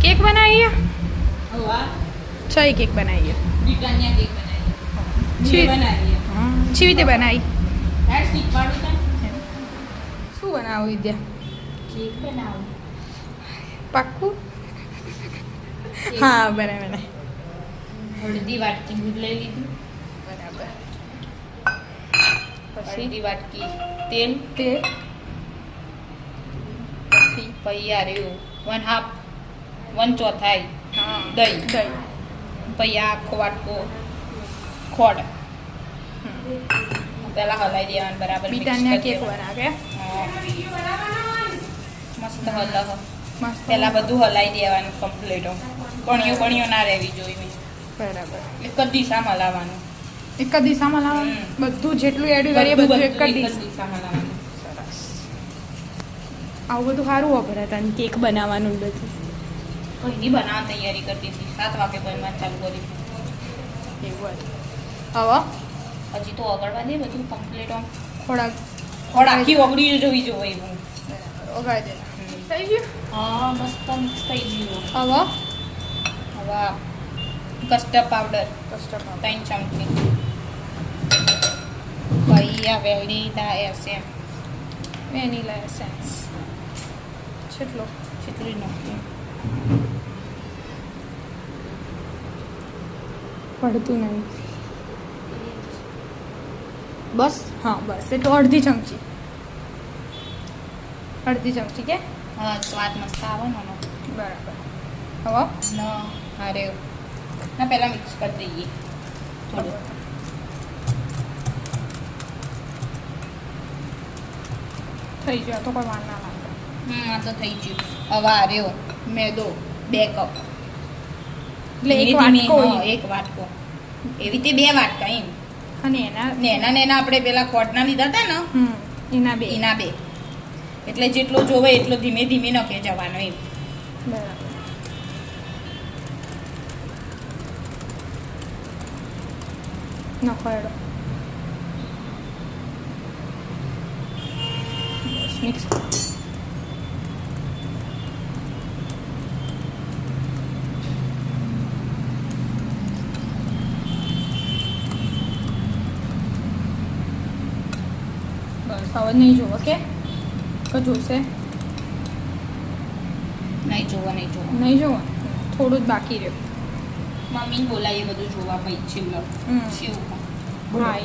Cake बनाइए वाह चाय केक बनाइए ब्रिटानिया केक बनाइए ये बनाइए છી રીતે બનાવી यार શીખવાડું તને શું બનાવું વિદ્યા કેક બનાવું પાક્કું હા બરાબર અડધી વાટકી દૂધ લઈ લીધું બરાબર અડધી વાટકી તેલ તે પછી પછી આ રહ્યું 1/2 1/4 હા દહીં દહીં પછી આ આખો વાટકો ખોડ પહેલા હલાવી દેવાનું બરાબર mix બીટાનિયા કરી કેક દેવાનું. બનાવે મસ્ત હલાવ મસ્ત પહેલા બધું હલાવી દેવાનું કમ્પ્લીટ કણીઓ ના રહેવી જોઈએ બરાબર એક જ દિશામાં હલાવવાનું એક જ દિશામાં લાવવાનું બધું જેટલું એડ કરીએ બધું એક જ દિશા દિશામાં હલાવવાનું સરસ આવું બધું સારું વાપરે તને કેક બનાવવાનું ને બધું पहिली बनाव तैयारी करती थी 7 वागे बनवा चालू કરી એવું હવે હજી તો ઓગળવા દે બધું કમ્પ્લીટ આમ થોડાક ખોડ આખી ઓગળી જોવી જોઈએ એવું ઓગાળી દે થઈ ગયું હા મસ્ત મિક્સ થઈ ગયું હવે હવે કસ્ટર્ડ પાવડર કસ્ટર્ડ 3 ચમચી પછી આ વેનીલા એસેન્સ વેનીલા એસેન્સ કેટલો ચીતરી નાખી પડતું નહીં બસ હા બસ એટલે અડધી ચમચી કે હા સ્વાદ મસ્ત આવે ને એનો. બરાબર હવે ના અરે ના પહેલા મિક્સ કરી દઈએ થોડું થઈ ગયો તો કોઈ વાર ના લાગે આ તો થઈ ગયું હવે આ રહ્યો મેદો 2 કપ એટલે એક વાટકો હોય. એક વાટકો એવી રીતે 2 વાટકા એમ અને એના ને એના આપણે પેલા ખોટના લીધા હતા ને એના બે એના 2 એટલે જેટલો જોવે એટલો ધીમે ધીમે નખે જવાનો એમ બરાબર નખો એડો બસ મિક્સ બસ હવે નહીં જોવો કે જોશે નહીં જોવા નહીં જોવો થોડું જ બાકી રહ્યું મમ્મી બોલાવીએ બધું જોવા પછી છેલ્લો શિવ હા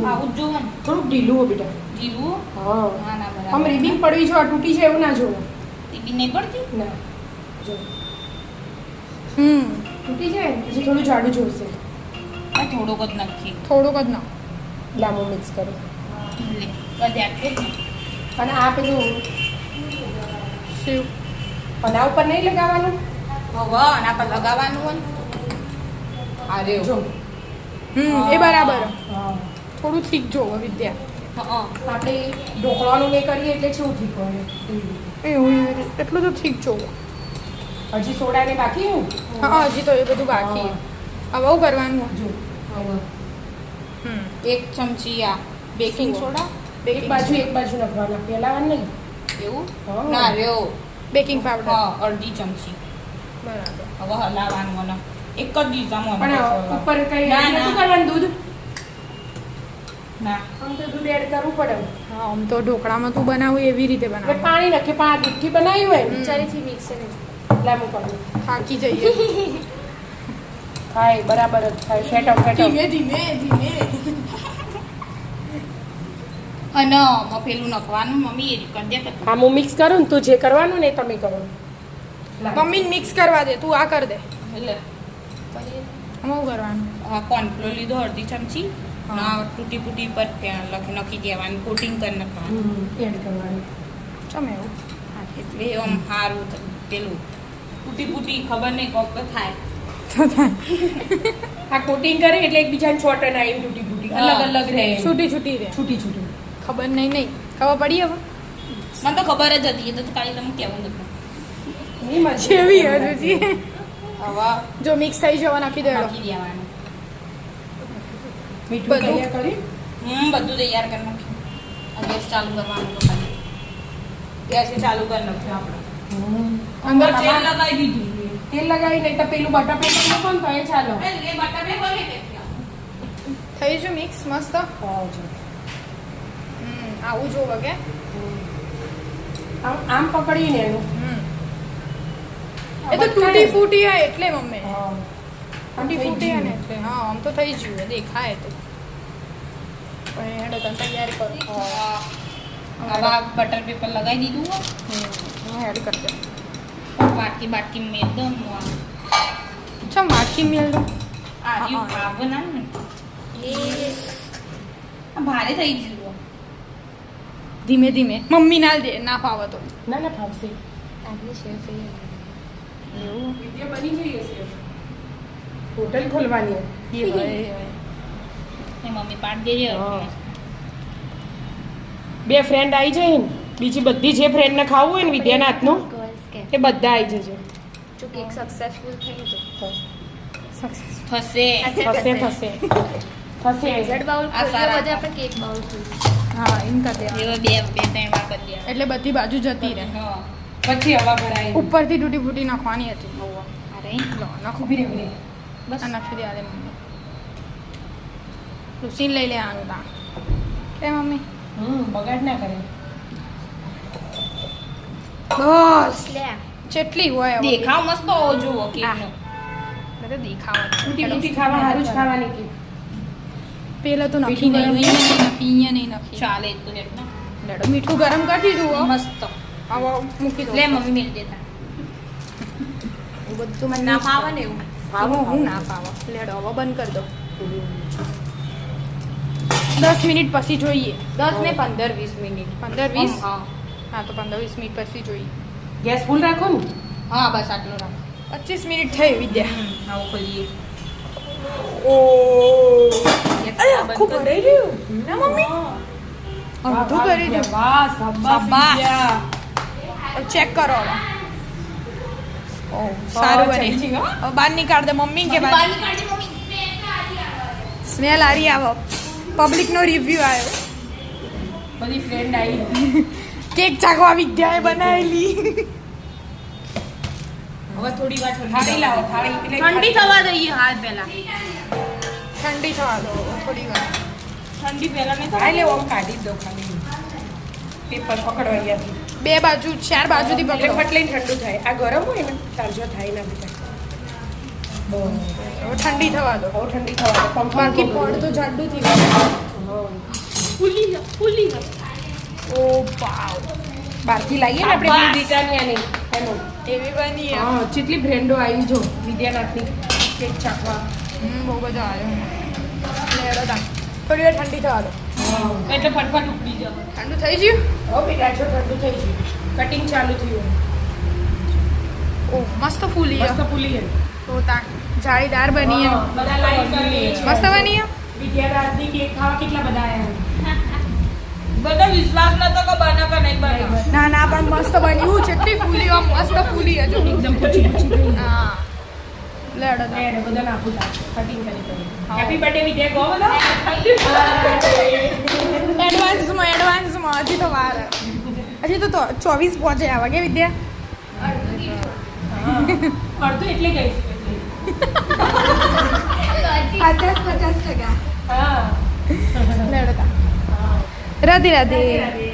આવું જ જોવાનું થોડુંક ઢીલું હો બેટા ઢીલું હા ના ના આમ બરાબર રીબીન પડવી જો આ તૂટી છે એવું ના જોવો ટીબી નહીં પડતી ના જો હમ તૂટી જાય ને પછી થોડું જાડું જોશે આ થોડોક જ નાખી થોડુંક જ ના લાંબુ મિક્સ કરો લે કદાચ આપે જ ને અને આ પેલું શિવ પના ઉપર નહીં લગાવવાનું હવે આના પર લગાવવાનું હોય અરે જો એ બરાબર હા થોડું ઠીક જોવો વિદ્યા હા આપણે ઢોકળાનું નહીં કરીએ એટલે શું ઠીક હોય એવું એટલું તો ઠીક જોવો હજી સોડા ને બાકી હું હા હજી તો એ બધું બાકી હવે આવું કરવાનું જો હવે એક ચમચી આ બેકિંગ સોડા એક બાજુ નાખવાના પેલાવાનું નહીં એવું હા. ના રહ્યો બેકિંગ પાવડર હા અડધી ચમચી બરાબર હવે હલાવવાનું મને એક જ દિશામાં પણ હલાવવાનું. ઉપર કઈ ના, એડ ના. નતું કરવાનું દૂધ ના આમ તો દૂધ એડ કરવું પડે હા આમ તો ઢોકળામાં તું બનાવું એવી રીતે હવે બનાવું પાણી નાખે દૂધથી બનાવ્યું હોય બિચારીથી મિક્સ લાંબુ કરવું થાકી જઈએ થાય બરાબર જ થાય ફેટો ધીમે ધીમે અને પેલું નાખવાનું મમ્મી એ કરી દે કે હા હું મિક્સ કરું ને તું જે કરવાનું ને એ તમે કરો મમ્મીને મિક્સ કરવા દે તું આ કર દે એટલે આમાં શું કરવાનું આ કોર્નફ્લોર લીધો અડધી ચમચી હા. ના તૂટી ફૂટી પર નાખી દેવાનું કોટિંગ કરી નાખવાનું એડ કરવાનું ચમ એવું એટલે આમ સારું પેલું તૂટી ફૂટી ખબર નહીં કોક તો થાય આ કોટિંગ કરે એટલે એકબીજાને છોટે ના એમ તૂટી ફૂટી હા. અલગ અલગ રહે છૂટી છૂટી રે છૂટી છૂટી ખબર નહીં ખબર પડી હવે મને તો ખબર જ હતી એ તો કાલે તમે કેવું નતું નહીં મજા જેવી હજુજી હવે જો મિક્સ થઈ જવા નાખી દેડો નાખી દેવાનું મીઠું બધું? તૈયાર કરી બધું તૈયાર કરી નાખ્યું આ ગેસ ચાલુ કરવાનું તો ખાલી ગેસ ચાલુ કરી નાખ્યો આપણે અંદર તેલ તેલ લગાવી દીધું તેલ લગાવી નહીં તો પેલું બટર પેપર મૂકો ને તો એ ચાલો એ બટા પેપર લઈ લેતી થઈ ગયું મિક્સ મસ્ત આવું જોવો કે આમ પકડીને એનું એ તો તૂટી ફૂટી આ એટલે મમ્મી આમ તૂટી થઈ ફૂટી ગયું. ને એટલે હા આમ તો થઈ ગયું દેખાય તો પણ હેડો તને તૈયારી કરો હવે આ બટર પેપર લગાવી દીધું હો. હું એડ કરી દઉં બાટકી બાટકી મેં એકદમ ચમ માખી મેલ દો આ રહ્યું હા. આ બનાવ ને એ આ ભારે થઈ ગયું ધીમે ધીમે મમ્મી ના દે ના ફાવે તો ના ના ફાવશે આટલી શેફ એવું વિડીયો બની જઈએ છે હોટલ ખોલવાની એ હોય એ મમ્મી પાડ દેજે હા. બે ફ્રેન્ડ આવી જાય ને બીજી બધી જે ફ્રેન્ડને ખાવું હોય ને વિદ્યાના હાથનું એ બધા આવી જજો જો કેક સક્સેસફુલ થઈ તો સક્સેસ થશે થશે થશે થશે ડેઝર્ટ બાઉલ આ સારા ખોલ્યો બધે આપણે કેક બાઉલ ખોલ્યું હા એમ કરી દે એવા બે બે ત્રણ વાર કરી દે એટલે બધી બાજુ જતી રહે હા પછી હવા ભરાય ઉપરથી તૂટી ફૂટી નાખવાની હતી અરે લો નાખો ઉભી રહે, ઉભી રહે. બસ આ નાખી દે આલે મમ્મી લુસીન લઈ લે આનું તા કે મમ્મી બગાડ ના કરે બસ લે જેટલી હોય હવે. દેખાવ મસ્ત હોવો જોવો કેકનો બધે દેખાવા તૂટી ફૂટી ખાવા હારું જ ખાવાની કે પેલા તો નાખી મીઠું નહીં ગરમ અહીંયા નહીં નાખી ચાલે તો હેડ ને લેડો મીઠું ગરમ કરી દીધું હો. મસ્ત હવે મૂકી દો લે મમ્મી મેલ દેતા એ બધું મને ના ફાવે ને એવું આવો હું ના પાવા લેડો હવે બંધ કરી દો 10 મિનિટ પછી જોઈએ 10 ને 15-20 મિનિટ 15-20 હા હા તો 15-20 મિનિટ પછી જોઈએ ગેસ ફૂલ રાખો ને હા બસ આટલો રાખ 25 મિનિટ થઈ વિદ્યા આવું ખોલીએ ઓ અરે આખું ભરાઈ ગયું ના મમ્મી અડધું કરી દો વાહ શાબાશ શાબાશ. વિદ્યા. ચેક કરો હવે ઓ સારું બને થઈ ગયું, હો. હવે બહાર નીકાળ દે મમ્મી કે બહાર સ્મેલ આરી આવો પબ્લિક નો રિવ્યુ આવ્યો બધી ફ્રેન્ડ આવી કેક ચાખવા વિદ્યાએ બનાવેલી હવે થોડી વાર થાળી લાવો થાળી એટલે ઠંડી થવા દઈએ હાથ પહેલા ઠંડી થવા દો થોડી વાર ઠંડી પહેલા નહીં હા એટલે ઓમ કાઢી જ દો ખાલી પેપર પકડો અહીંયાથી બે બાજુ ચાર બાજુથી એટલે પકડો ફટ લઈને ઠંડુ થાય આ ગરમ હોય ને તારજો થાય ના બધા હવે ઠંડી થવા દો બહુ ઠંડી થવા દે પંખો બાકી મૂકો. પડ તો જાડું થઈ ગયું ફૂલી ઓ વાવ બહારથી લાવીએ ને આપણે શાબાશ. પેલી બ્રિટાનિયાની એનું એવી બની હે. હા જેટલી બ્રેન્ડો આવી જો વિદ્યાનાથની કેક ચાખવા બહુ બધો આવ્યો લેડો તા થોડી વાર ઠંડી થવા દો એટલે ફટફટ ઉપડી જાવ ઠંડુ થઈ ગયું હો બેટા જો ઠંડુ થઈ ગયું કટિંગ ચાલુ થયું ઓ મસ્ત ફૂલી હે. મસ્ત ફૂલી હે. તો તા જાળીદાર બની હે. હા, બધા લાઈક કરીએ છે. મસ્ત બની હે. વિદ્યાનાથની કેક ખાવા કેટલા બધા આયા બધા વિશ્વાસ નતો કે બને કે નહીં બને ના ના પણ મસ્ત બન્યું જેટલી ફૂલી હો મસ્ત ફૂલી હે જો એકદમ પૂછી પૂછી થઈ હા લેડો તા એડ બધા નાખું તા કટિંગ કરી કરી હા. હેપી બર્થડે વિદ્યા ગો બધા એડવાન્સમાં હજી તો વાર હે. હજી તો 24 પહોંચે આવા કે વિદ્યા અડધું એટલે ગઈશ એટલે 50-50% હા લેડો તા રાધે રાધે રાધે રાધે.